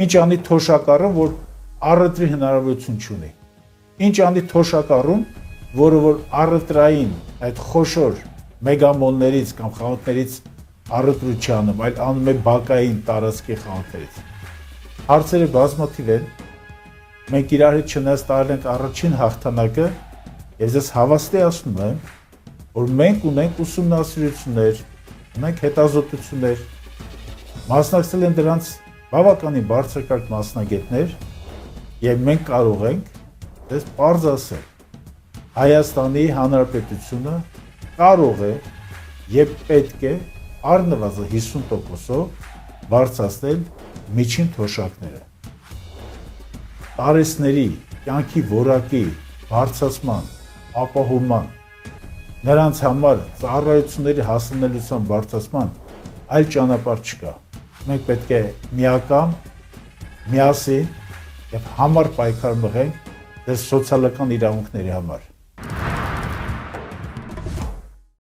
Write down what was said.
Ինչ անի թոշակառը, որ առևտրի հնարավորություն չունի։ Ինչ անի թոշակառուն, որը որ առևտրային այդ խոշոր մեգամոլներից կամ խանութներից առևտրու չանում, այլ անում է բակային տարածքի խանութներից։ Հարցերը բազմաթիվ են։ Մենք իրար հետ չնայած տարել ենք առաջին հաղթանակը, եւ ես հավաստիացնում եմ, որ մենք ունենք ուսումնասիրություններ, ունենք հետազոտություններ, մասնակցել են դրանց բավականին բարձրակարգ մասնագետներ, եւ մենք կարող ենք դες պարզ ասել, Հայաստանի Հանրապետությունը կարող է եւ պետք է առնվազն 50%-ով բարձրացնել միջին թոշակները։ Տարեցների կյանքի որակի բարձրացման, ապահովման, նրանց համար ծառայությունների հասանելիության բարձրացման այլ ճանապարհ չկա։ Մենք պետք է միակամ, միասին եւ համառ պայքար մղենք դες սոցիալական իրավունքների համար։